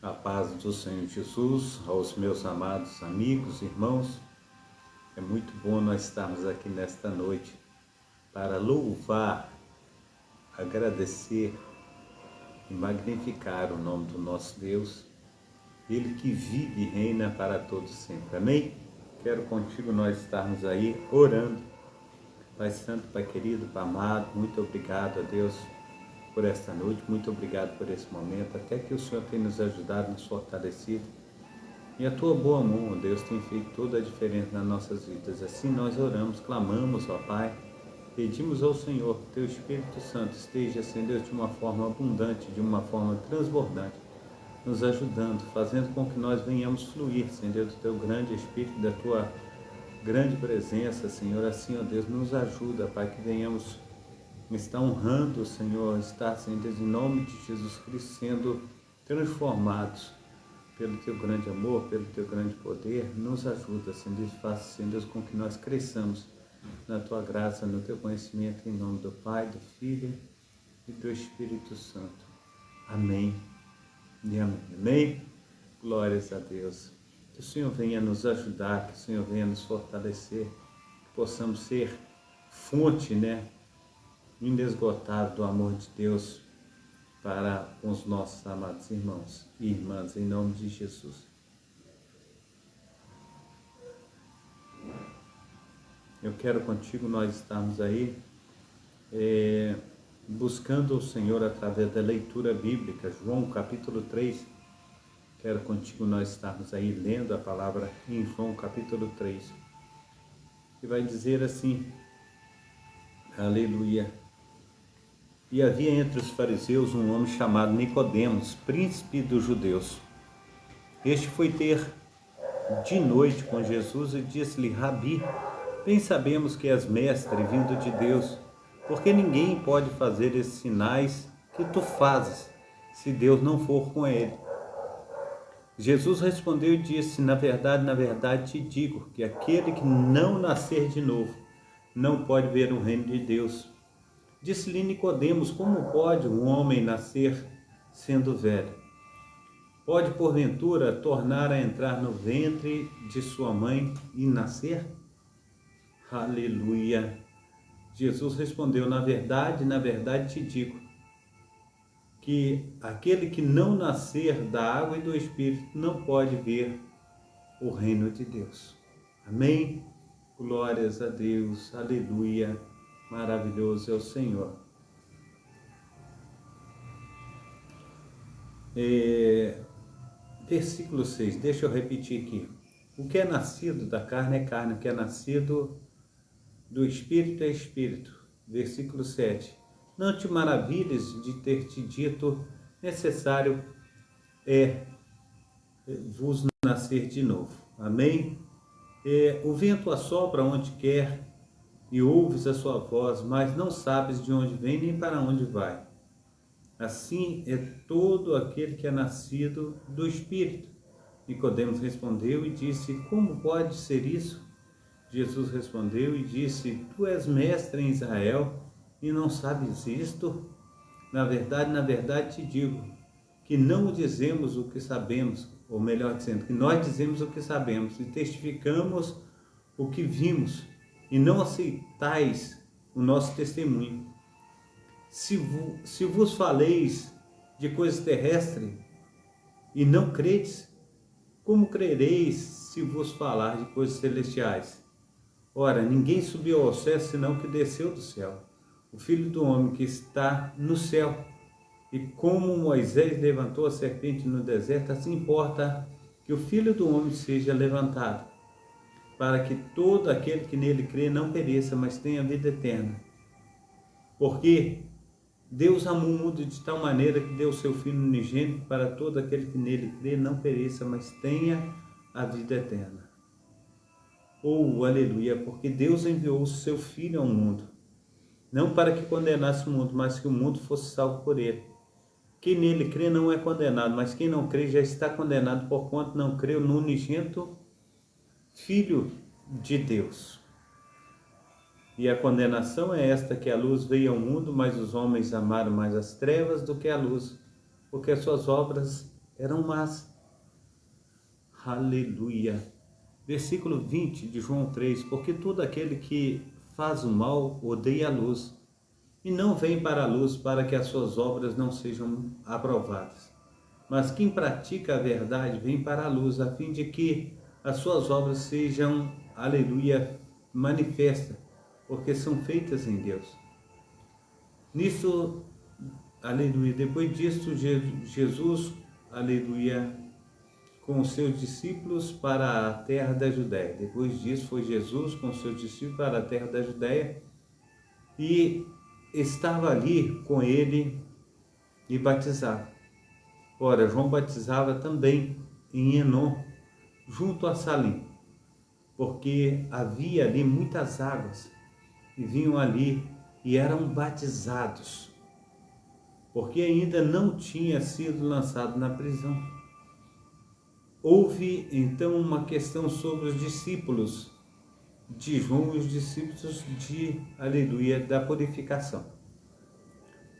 A paz do Senhor Jesus, aos meus amados amigos, irmãos, é muito bom nós estarmos aqui nesta noite para louvar, agradecer e magnificar o nome do nosso Deus, Ele que vive e reina para todos sempre. Amém? Quero contigo nós estarmos aí orando. Pai Santo, Pai querido, Pai amado, muito obrigado a Deus por esta noite, muito obrigado por esse momento, até que o Senhor tem nos ajudado, nos fortalecido, e a Tua boa mão, ó Deus, tem feito toda a diferença nas nossas vidas. Assim nós oramos, clamamos, ó Pai, pedimos ao Senhor que Teu Espírito Santo esteja, Senhor Deus, de uma forma abundante, de uma forma transbordante, nos ajudando, fazendo com que nós venhamos fluir, Senhor Deus, do Teu grande Espírito, da Tua grande presença, Senhor. Assim, ó Deus, nos ajuda, Pai, que venhamos está honrando, Senhor, está, Senhor Deus, em nome de Jesus Cristo, sendo transformados pelo Teu grande amor, pelo Teu grande poder. Nos ajuda, Senhor Deus, faça, Senhor Deus, com que nós cresçamos na Tua graça, no Teu conhecimento, em nome do Pai, do Filho e do Espírito Santo. Amém e amém. Amém? Glórias a Deus. Que o Senhor venha nos ajudar, que o Senhor venha nos fortalecer, que possamos ser fonte, inesgotável do amor de Deus para os nossos amados irmãos e irmãs, em nome de Jesus. Eu quero contigo nós estarmos aí buscando o Senhor através da leitura bíblica, João capítulo 3. Quero contigo nós estarmos aí lendo a palavra em João capítulo 3. E vai dizer assim, aleluia. E havia entre os fariseus um homem chamado Nicodemos, príncipe dos judeus. Este foi ter de noite com Jesus e disse-lhe: Rabi, bem sabemos que és mestre vindo de Deus, porque ninguém pode fazer esses sinais que tu fazes, se Deus não for com ele. Jesus respondeu e disse: na verdade te digo, que aquele que não nascer de novo, não pode ver o reino de Deus. Disse-lhe Nicodemos: como pode um homem nascer sendo velho? Pode, porventura, tornar a entrar no ventre de sua mãe e nascer? Aleluia! Jesus respondeu: na verdade te digo, que aquele que não nascer da água e do Espírito não pode ver o reino de Deus. Amém? Glórias a Deus, aleluia! Maravilhoso é o Senhor. Versículo 6, deixa eu repetir aqui. O que é nascido da carne é carne, o que é nascido do Espírito é Espírito. Versículo 7. Não te maravilhes de ter te dito, necessário é vos nascer de novo. Amém? O vento assopra onde quer, e ouves a sua voz, mas não sabes de onde vem nem para onde vai. Assim é todo aquele que é nascido do Espírito. Nicodemos respondeu e disse: como pode ser isso? Jesus respondeu e disse: tu és mestre em Israel e não sabes isto? Na verdade te digo, que não dizemos o que sabemos, ou melhor dizendo, que nós dizemos o que sabemos e testificamos o que vimos, e não aceitais o nosso testemunho. Se vos faleis de coisas terrestres e não credes, como crereis se vos falar de coisas celestiais? Ora, ninguém subiu ao céu senão que desceu do céu, o Filho do homem que está no céu. E como Moisés levantou a serpente no deserto, assim importa que o Filho do homem seja levantado, para que todo aquele que nele crê não pereça, mas tenha vida eterna. Porque Deus amou o mundo de tal maneira que deu o seu Filho unigênito para todo aquele que nele crê não pereça, mas tenha a vida eterna. Aleluia, porque Deus enviou o seu Filho ao mundo, não para que condenasse o mundo, mas que o mundo fosse salvo por ele. Quem nele crê não é condenado, mas quem não crê já está condenado, porquanto não creu no unigênito Filho de Deus. E a condenação é esta, que a luz veio ao mundo, mas os homens amaram mais as trevas do que a luz, porque as suas obras eram más. Aleluia. Versículo 20 de João 3, porque todo aquele que faz o mal odeia a luz, e não vem para a luz para que as suas obras não sejam aprovadas. Mas quem pratica a verdade vem para a luz, a fim de que as suas obras sejam, aleluia, manifestas, porque são feitas em Deus. Nisso, aleluia, depois disso, Jesus, aleluia, com os seus discípulos para a terra da Judéia. Depois disso, foi Jesus com os seus discípulos para a terra da Judéia e estava ali com ele e batizava. Ora, João batizava também em Enom, junto a Salim, porque havia ali muitas águas e vinham ali e eram batizados, porque ainda não tinha sido lançado na prisão. Houve então uma questão sobre os discípulos de João e os discípulos de, aleluia, da purificação.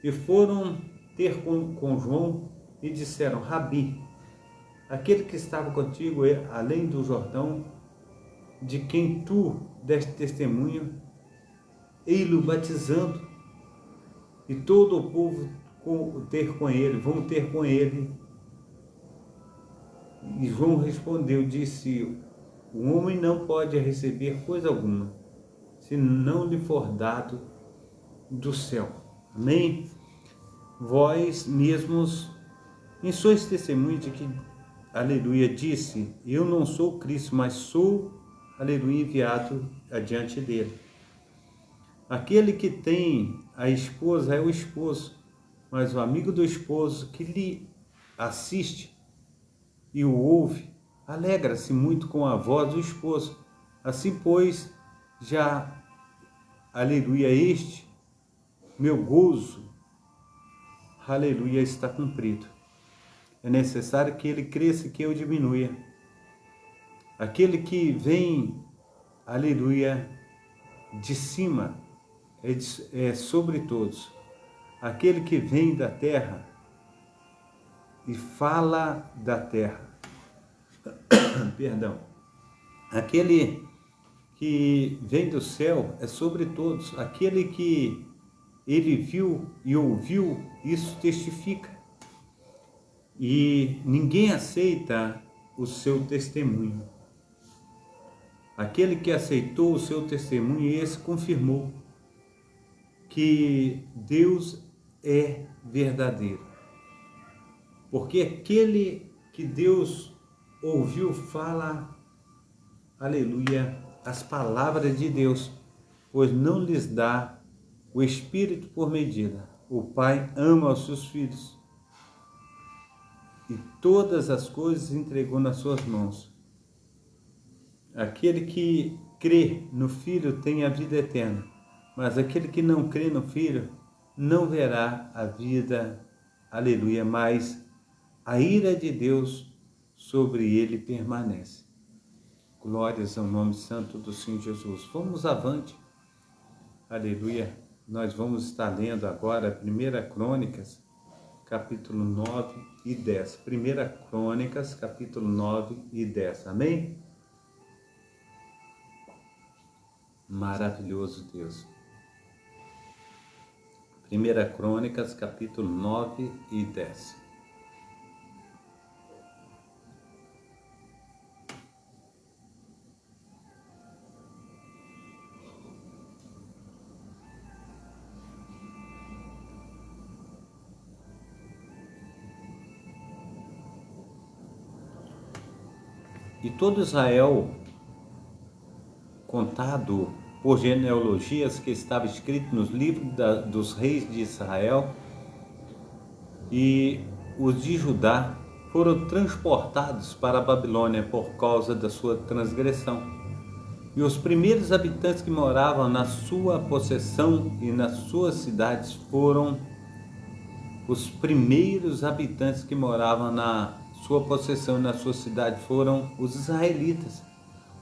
E foram ter com João e disseram: Rabi, aquele que estava contigo além do Jordão, de quem tu deste testemunho, ei-lo batizando, e todo o povo vão ter com ele. E João respondeu, disse: o homem não pode receber coisa alguma, se não lhe for dado do céu. Amém? Vós mesmos em sois testemunhas de que, aleluia, disse: eu não sou o Cristo, mas sou, aleluia, enviado adiante dele. Aquele que tem a esposa é o esposo, mas o amigo do esposo que lhe assiste e o ouve, alegra-se muito com a voz do esposo. Assim, pois, já, aleluia, este meu gozo, aleluia, está cumprido. É necessário que ele cresça e que eu diminua. Aquele que vem, aleluia, de cima é sobre todos. Aquele que vem da terra e fala da terra. Perdão. Aquele que vem do céu é sobre todos. Aquele que ele viu e ouviu, isso testifica. E ninguém aceita o seu testemunho. Aquele que aceitou o seu testemunho, esse confirmou que Deus é verdadeiro. Porque aquele que Deus ouviu fala, aleluia, as palavras de Deus, pois não lhes dá o Espírito por medida. O Pai ama os seus filhos e todas as coisas entregou nas suas mãos. Aquele que crê no Filho tem a vida eterna, mas aquele que não crê no Filho não verá a vida, aleluia, mas a ira de Deus sobre ele permanece. Glórias ao nome santo do Senhor Jesus. Vamos avante, aleluia. Nós vamos estar lendo agora 1 Crônicas, capítulo 9 e 10. 1 Crônicas, capítulo 9 e 10. Amém? Maravilhoso Deus. 1 Crônicas, capítulo 9 e 10. E todo Israel, contado por genealogias que estava escrito nos livros dos reis de Israel, e os de Judá foram transportados para a Babilônia por causa da sua transgressão. E os primeiros habitantes que moravam na sua possessão e nas suas cidades foram os primeiros habitantes que moravam na sua possessão e na sua cidade foram os israelitas,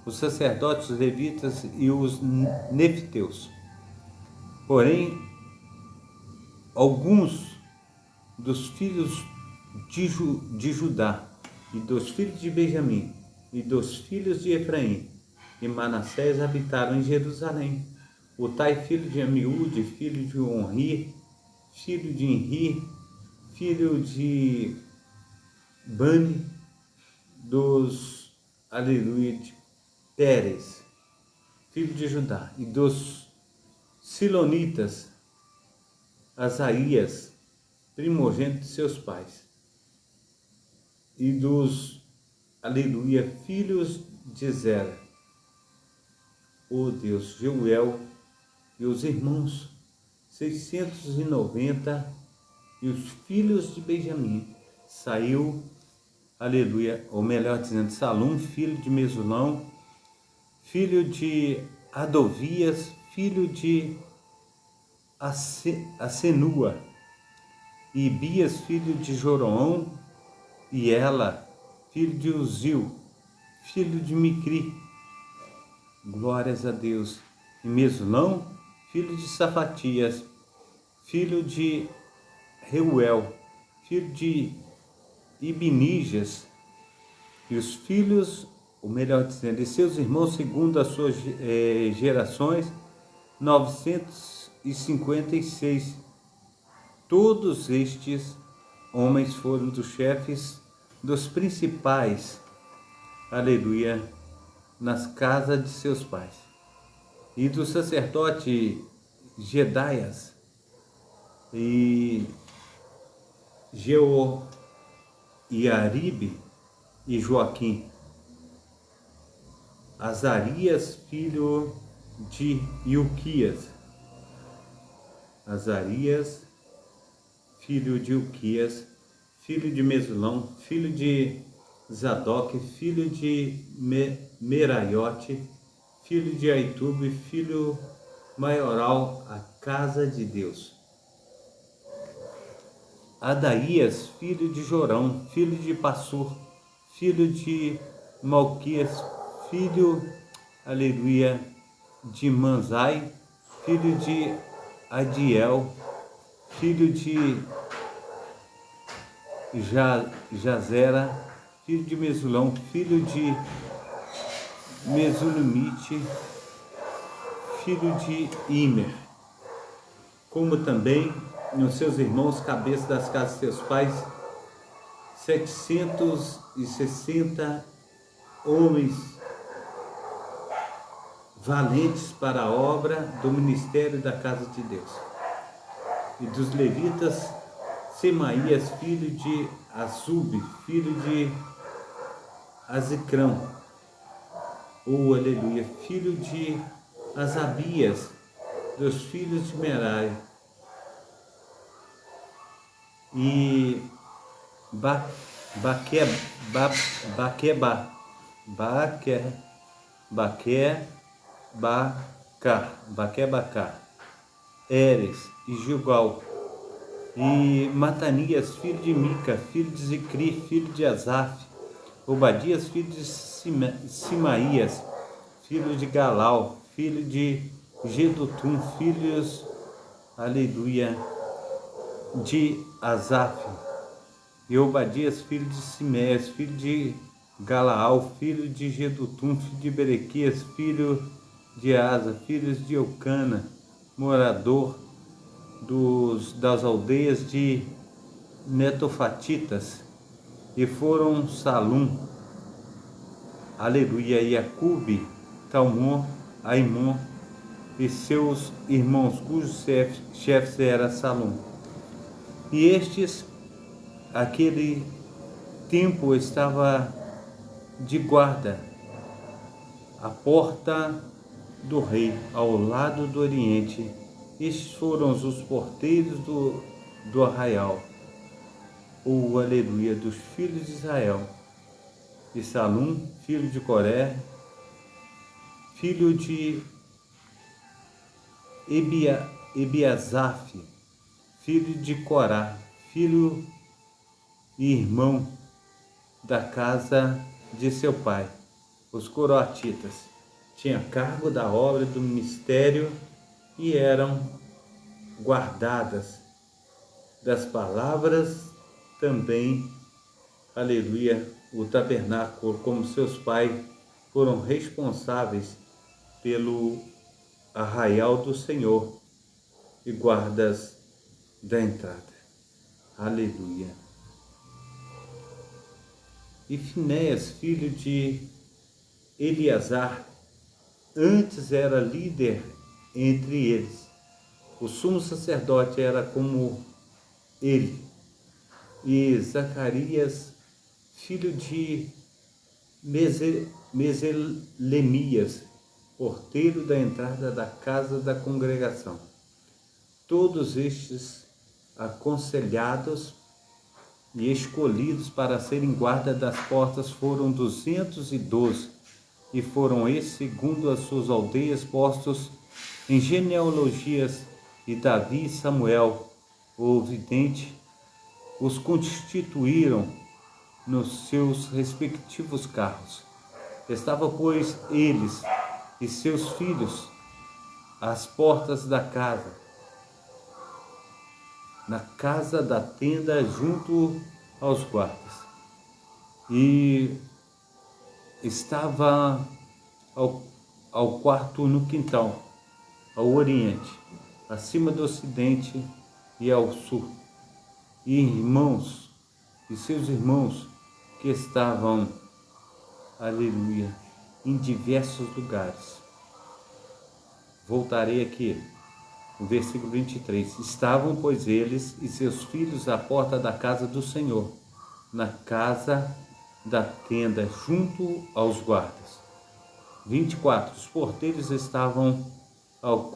os sacerdotes, os levitas e os nefiteus. Porém, alguns dos filhos de Judá, e dos filhos de Benjamim, e dos filhos de Efraim e Manassés habitaram em Jerusalém. Utai, filho de Amiúde, filho de Onri, filho de Enri, filho de Bani, dos, aleluia, de Pérez, filho de Judá, e dos Silonitas, Asaías, primogênito de seus pais, e dos, aleluia, filhos de Zera, o Deus, Jeuel, e os irmãos, 690, e os filhos de Benjamim, saiu, aleluia, ou melhor dizendo, Salum, filho de Mesulão, filho de Adovias, filho de Asenua, e Ibias, filho de Joroão, e Ela, filho de Uzil, filho de Micri, glórias a Deus, e Mesulão, filho de Safatias, filho de Reuel, filho de Ibnijas, e os filhos, ou melhor dizendo, de seus irmãos, segundo as suas gerações, 956. Todos estes homens foram dos chefes, dos principais, aleluia, nas casas de seus pais. E do sacerdote Jedaias e Jeoiaribe e Joaquim, Azarias, filho de Ilquias, Azarias, filho de Ilquias, filho de Mesulão, filho de Zadok, filho de Meraiote, filho de Aitube, filho maioral, a casa de Deus. Adaías, filho de Jorão, filho de Passur, filho de Malquias, filho, aleluia, de Manzai, filho de Adiel, filho de Jazera, filho de Mesulão, filho de Mesulamite, filho de Imer, como também os seus irmãos, cabeças das casas de seus pais, 760 homens valentes para a obra do ministério da casa de Deus. E dos levitas, Semaías, filho de Azube, filho de Azicrão, aleluia, filho de Asabias, dos filhos de Merai, e Baquebacar, Eres e Gilgal, e Matanias, filho de Mica, filho de Zicri, filho de Asaf, Obadias, filho de Simaías, filho de Galau, filho de Gedutum, filhos, aleluia, de Asaf, e Obadias, filho de Simés, filho de Galaal, filho de Gedutum, filho de Berequias, filho de Asa, filhos de Eucana, morador das aldeias de Netofatitas, e foram Salum, aleluia, Iacube, Talmon, Aimon e seus irmãos, cujos chefes era Salum. E estes, aquele tempo, estava de guarda à porta do rei, ao lado do oriente. Estes foram os porteiros do arraial, aleluia, dos filhos de Israel. E Salum, filho de Coré, filho de Ebiasaf, filho de Corá, filho e irmão da casa de seu pai, os coroatitas, tinha cargo da obra do ministério e eram guardadas das palavras também, aleluia, o tabernáculo, como seus pais foram responsáveis pelo arraial do Senhor e guardas da entrada. Aleluia. E Finéias, filho de Eleazar, antes era líder entre eles. O sumo sacerdote era como ele. E Zacarias, filho de Meselemias, porteiro da entrada da casa da congregação. Todos estes aconselhados e escolhidos para serem guarda das portas foram 212, e foram esses, segundo as suas aldeias, postos em genealogias, e Davi e Samuel, o vidente, os constituíram nos seus respectivos carros. Estava, pois, eles e seus filhos às portas da casa, na casa da tenda, junto aos guardas. E estava ao quarto no quintal, ao oriente, acima do ocidente e ao sul. E irmãos, e seus irmãos que estavam, aleluia, em diversos lugares. Voltarei aqui, no versículo 23. Estavam, pois, eles e seus filhos à porta da casa do Senhor, na casa da tenda, junto aos guardas. 24. Os porteiros estavam aos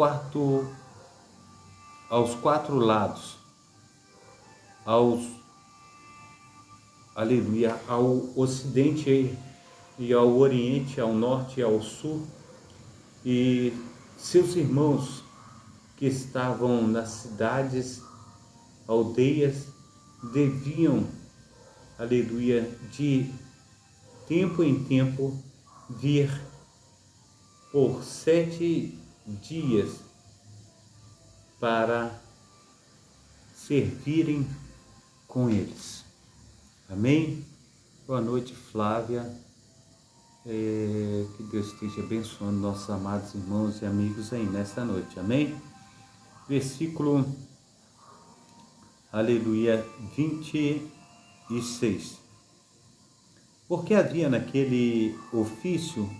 quatro lados, aleluia, ao ocidente e ao oriente, ao norte e ao sul. E seus irmãos que estavam nas cidades, aldeias, deviam, aleluia, de tempo em tempo vir por 7 dias para servirem com eles. Amém? Boa noite, Flávia. Que Deus esteja abençoando nossos amados irmãos e amigos aí nesta noite. Amém? Versículo, aleluia, 26. Porque havia naquele ofício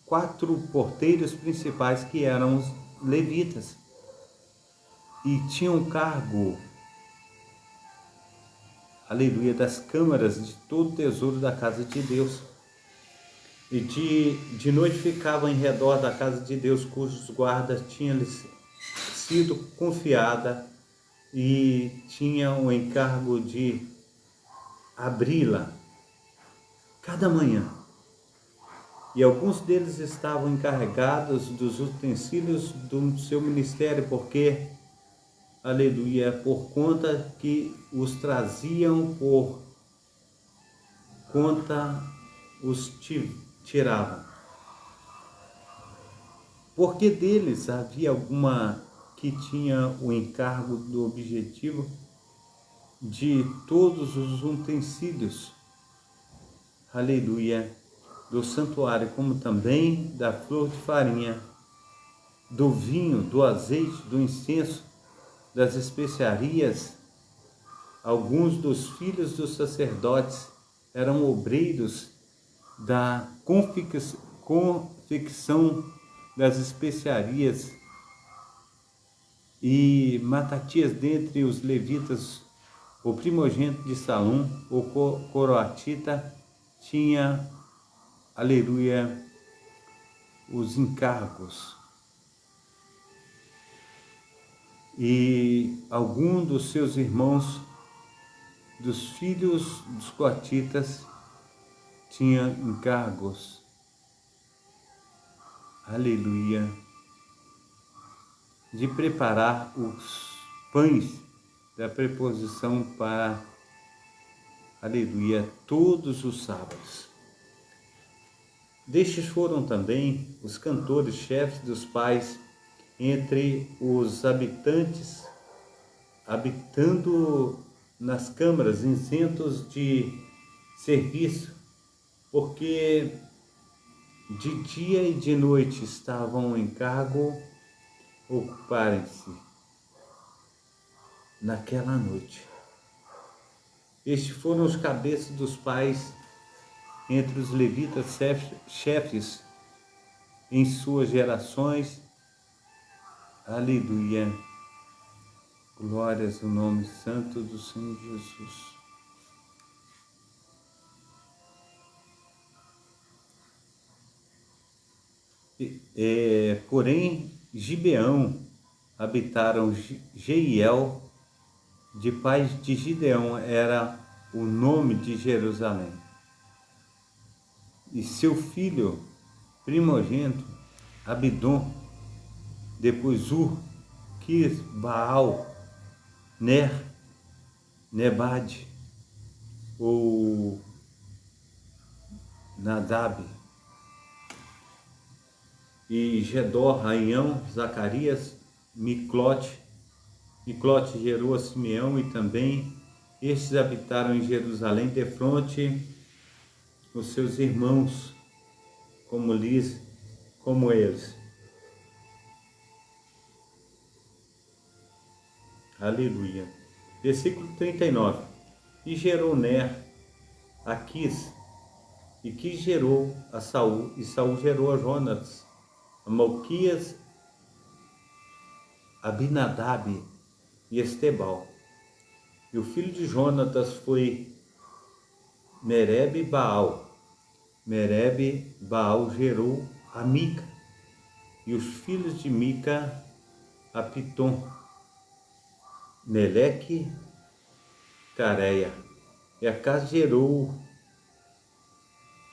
4 porteiros principais que eram os levitas e tinham cargo, aleluia, das câmaras de todo o tesouro da casa de Deus. E de noite ficavam em redor da casa de Deus, cujos guardas tinham-lhes sido confiada e tinham o encargo de abri-la cada manhã. E alguns deles estavam encarregados dos utensílios do seu ministério, porque, aleluia, por conta que os traziam, por conta os tiravam. Porque deles havia alguma que tinha o encargo do objetivo de todos os utensílios, aleluia, do santuário, como também da flor de farinha, do vinho, do azeite, do incenso, das especiarias. Alguns dos filhos dos sacerdotes eram obreiros da confecção das especiarias, e Matatias, dentre os levitas, o primogênito de Salum, o coroatita, tinha, aleluia, os encargos. E algum dos seus irmãos, dos filhos dos coatitas, tinha encargos, aleluia, de preparar os pães da preposição para, aleluia, todos os sábados. Destes foram também os cantores, chefes dos pais, entre os habitantes, habitando nas câmaras isentos de serviço, porque de dia e de noite estavam em cargo, ocuparem-se naquela noite. Estes foram os cabeças dos pais entre os levitas chefes em suas gerações. Aleluia. Glórias ao nome santo do Senhor Jesus. Porém, Gibeão habitaram Jeiel, de pais de Gideão era o nome de Jerusalém. E seu filho primogênito, Abidom, depois Ur, Quis, Baal, Ner, Nebade, ou Nadab, e Gedor, Raião, Zacarias, Miclote gerou a Simeão, e também estes habitaram em Jerusalém defronte os seus irmãos, como eles. Aleluia. Versículo 39. E gerou Ner a Quis, e Quis gerou a Saul, e Saul gerou a Jonatas, a Malquias, Abinadab e Estebal. E o filho de Jonatas foi Mereb Baal. Mereb Baal gerou a Mica, e os filhos de Mica, a Pitom, Meleque, Careia. E Acaz gerou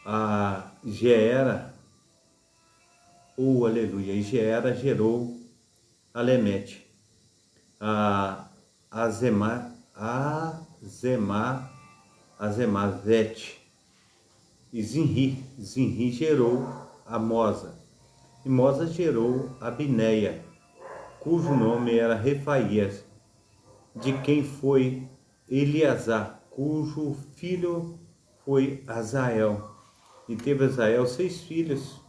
a Geera, aleluia, e Geera gerou a Lemete, a Azemavete, e Zinri gerou a Mosa, e Mosa gerou a Bineia, cujo nome era Refaías, de quem foi Eleazar, cujo filho foi Azael. E teve Azael 6 filhos,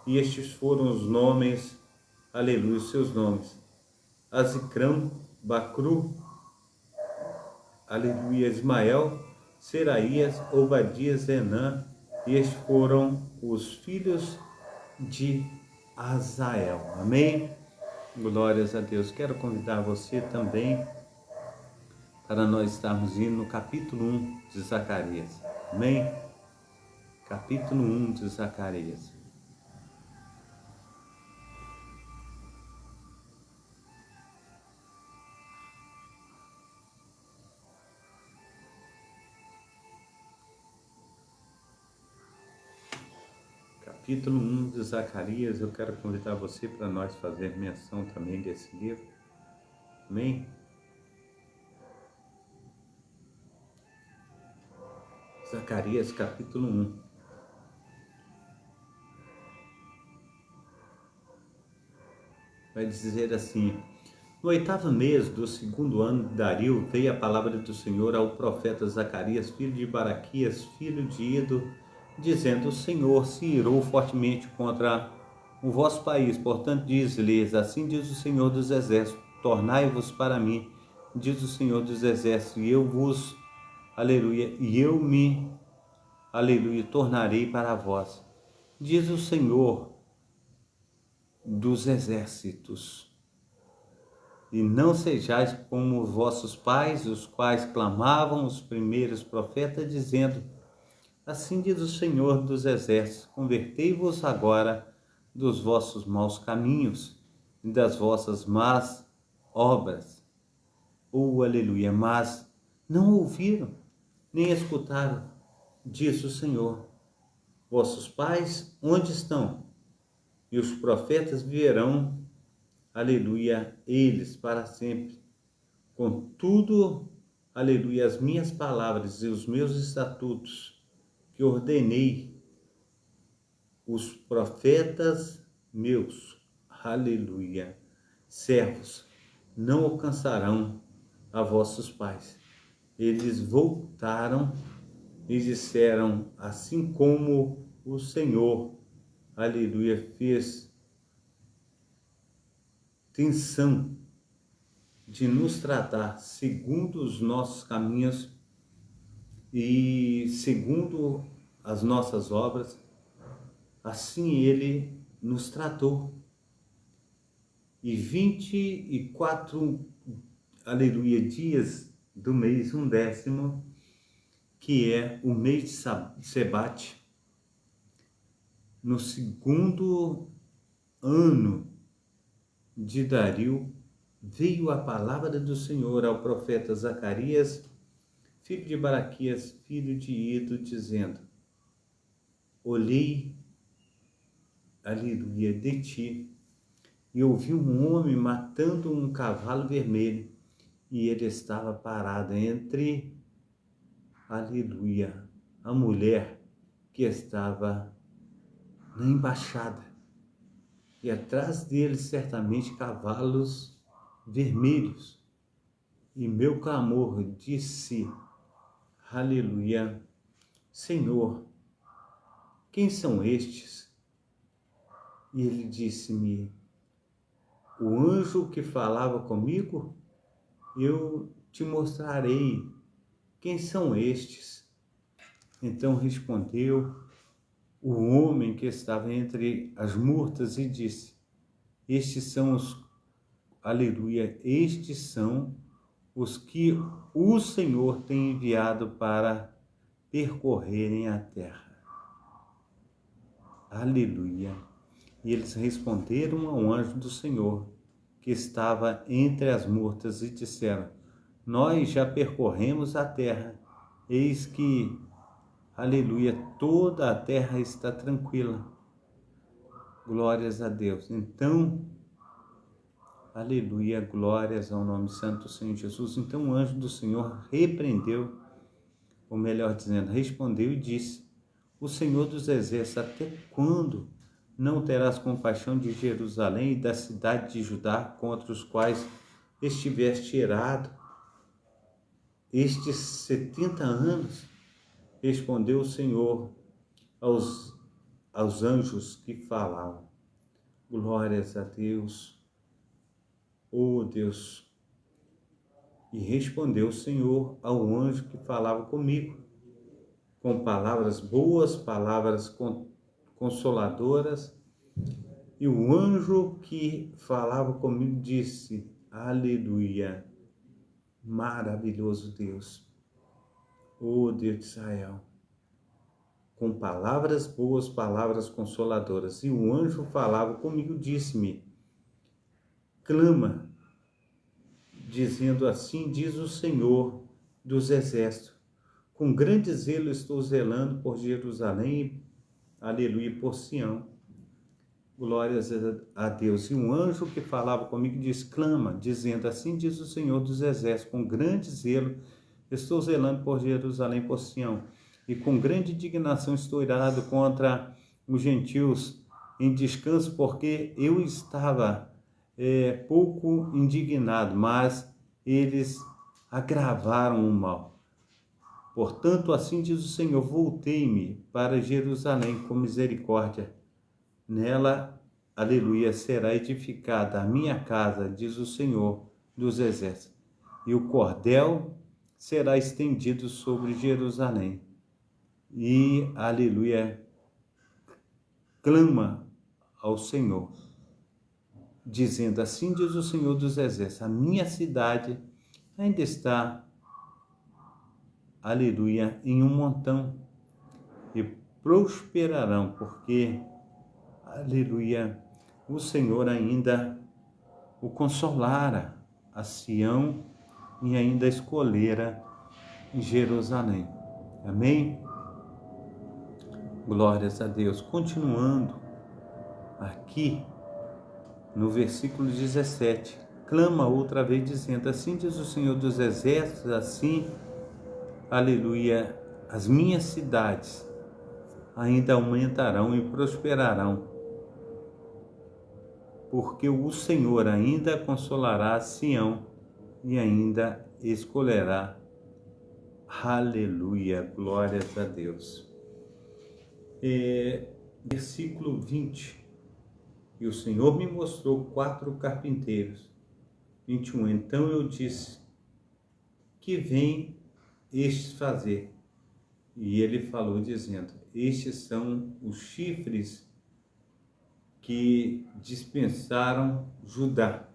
e estes foram os nomes, aleluia, os seus nomes: Azicrão, Bacru, aleluia, Ismael, Seraías, Obadias, Enã, e estes foram os filhos de Azael. Amém? Glórias a Deus. Quero convidar você também para nós estarmos indo no capítulo 1 de Zacarias. Amém? Capítulo 1 de Zacarias. Capítulo 1 de Zacarias, eu quero convidar você para nós fazer menção também desse livro. Amém? Zacarias, capítulo 1. Vai dizer assim: no 8º mês do 2º ano de Dario, veio a palavra do Senhor ao profeta Zacarias, filho de Baraquias, filho de Ido, dizendo: o Senhor se irou fortemente contra o vosso país, portanto diz-lhes: assim diz o Senhor dos Exércitos, tornai-vos para mim, diz o Senhor dos Exércitos, e eu vos, aleluia, e eu me, aleluia, tornarei para vós, diz o Senhor dos Exércitos. E não sejais como os vossos pais, os quais clamavam os primeiros profetas, dizendo: assim diz o Senhor dos Exércitos, convertei-vos agora dos vossos maus caminhos e das vossas más obras. Aleluia, mas não ouviram, nem escutaram, diz o Senhor. Vossos pais, onde estão? E os profetas viverão, aleluia, eles para sempre. Contudo, aleluia, as minhas palavras e os meus estatutos que ordenei os profetas meus, servos, não alcançarão a vossos pais, eles voltaram e disseram: assim como o Senhor, aleluia, fez tensão de nos tratar segundo os nossos caminhos e segundo as nossas obras, assim Ele nos tratou. E 24, aleluia, dias do mês, 1/10, que é o mês de Sebate, no segundo ano de Dario, veio a palavra do Senhor ao profeta Zacarias, filho de Baraquias, filho de Ido, dizendo: olhei, aleluia, de ti, e ouvi um homem matando um cavalo vermelho, e ele estava parado entre, aleluia, a mulher que estava na embaixada, e atrás dele certamente cavalos vermelhos. E meu clamor disse, aleluia, Senhor, quem são estes? E ele disse-me, o anjo que falava comigo, eu te mostrarei quem são estes. Então respondeu o homem que estava entre as murtas e disse, estes são os, aleluia, estes são os que o Senhor tem enviado para percorrerem a terra. Aleluia. E eles responderam ao anjo do Senhor, que estava entre as murtas, e disseram, nós já percorremos a terra, eis que, aleluia, toda a terra está tranquila. Glórias a Deus. Então, aleluia, glórias ao nome santo do Senhor Jesus. Então o anjo do Senhor repreendeu, ou melhor dizendo, respondeu e disse, o Senhor dos Exércitos, até quando não terás compaixão de Jerusalém e da cidade de Judá, contra os quais estiveste irado estes 70 anos? Respondeu o Senhor aos anjos que falavam. Glórias a Deus, oh Deus. E respondeu o Senhor ao anjo que falava comigo, com palavras boas, palavras consoladoras. E o anjo que falava comigo disse, aleluia, maravilhoso Deus, oh Deus de Israel, com palavras boas, palavras consoladoras. E o anjo falava comigo, disse-me, clama, dizendo assim, diz o Senhor dos Exércitos, com grande zelo estou zelando por Jerusalém, aleluia, por Sião. Glórias a Deus. E um anjo que falava comigo disse, clama, dizendo, assim diz o Senhor dos Exércitos, com grande zelo estou zelando por Jerusalém, por Sião, e com grande indignação estou irado contra os gentios em descanso, porque eu estava pouco indignado, mas eles agravaram o mal. Portanto, assim diz o Senhor, voltei-me para Jerusalém com misericórdia. Nela, aleluia, será edificada a minha casa, diz o Senhor dos Exércitos, e o cordel será estendido sobre Jerusalém. E, aleluia, clama ao Senhor, dizendo, assim diz o Senhor dos Exércitos, a minha cidade ainda está, aleluia, em um montão, e prosperarão, porque, aleluia, o Senhor ainda o consolara a Sião e ainda escolhera Jerusalém. Amém? Glórias a Deus. Continuando aqui no versículo 17, clama outra vez dizendo, assim diz o Senhor dos Exércitos, assim, aleluia, as minhas cidades ainda aumentarão e prosperarão, porque o Senhor ainda consolará Sião e ainda escolherá Aleluia, glórias a Deus. Versículo 20. E o Senhor me mostrou 4 carpinteiros. 21. Então eu disse, que vem estes fazer? E ele falou dizendo, estes são os chifres que dispensaram Judá,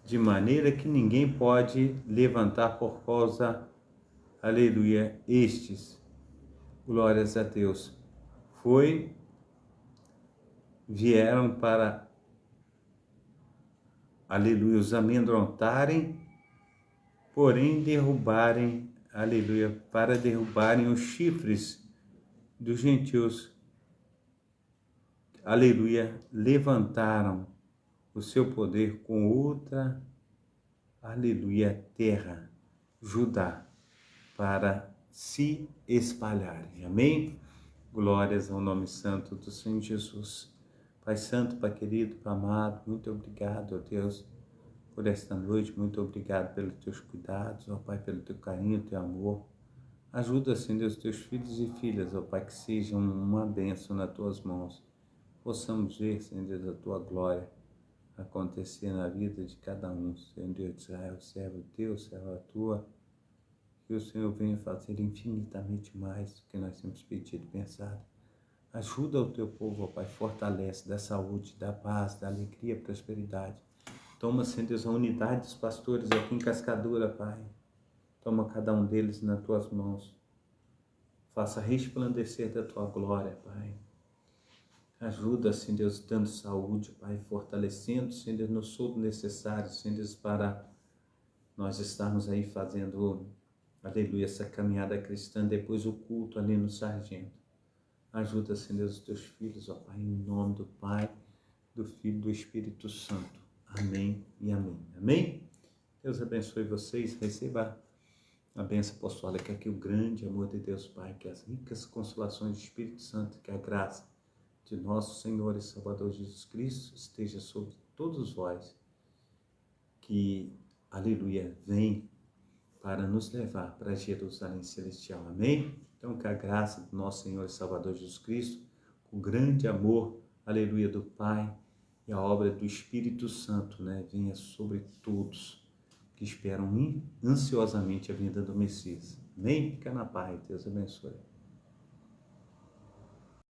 de maneira que ninguém pode levantar por causa, aleluia, estes, glórias a Deus, vieram para, aleluia, os amedrontarem, porém derrubarem, aleluia, para derrubarem os chifres dos gentios, aleluia, levantaram o seu poder com outra, aleluia, terra, Judá, para se espalharem. Amém? Glórias ao nome santo do Senhor Jesus. Pai santo, Pai querido, Pai amado, muito obrigado, ó Deus, por esta noite. Muito obrigado pelos teus cuidados, ó Pai, pelo teu carinho, teu amor. Ajuda, Senhor Deus, teus filhos e filhas, ó Pai, que sejam uma bênção nas tuas mãos. Possamos ver, Senhor Deus, a tua glória acontecer na vida de cada um. Senhor Deus de Israel, servo teu, serva tua, que o Senhor venha fazer infinitamente mais do que nós temos pedido e pensado. Ajuda o teu povo, ó Pai, fortalece, dá saúde, dá paz, dá alegria, prosperidade. Toma, Senhor Deus, a unidade dos pastores aqui em Cascadura, Pai. Toma cada um deles nas tuas mãos. Faça resplandecer da tua glória, Pai. Ajuda, Senhor Deus, dando saúde, Pai, fortalecendo, Senhor Deus, no solo necessário, Senhor Deus, para nós estarmos aí fazendo, aleluia, essa caminhada cristã, depois o culto ali no Sargento. Ajuda, Senhor Deus, os teus filhos, ó Pai, em nome do Pai, do Filho e do Espírito Santo. Amém e amém. Amém? Deus abençoe vocês, receba a bênção apostólica, que o grande amor de Deus Pai, que as ricas consolações do Espírito Santo, que a graça de nosso Senhor e Salvador Jesus Cristo esteja sobre todos vós, que, aleluia, vem para nos levar para Jerusalém Celestial. Amém? Então, que a graça do nosso Senhor e Salvador Jesus Cristo, o grande amor, aleluia, do Pai e a obra do Espírito Santo, venha sobre todos que esperam ansiosamente a vinda do Messias. Amém? Fica na paz. Deus abençoe.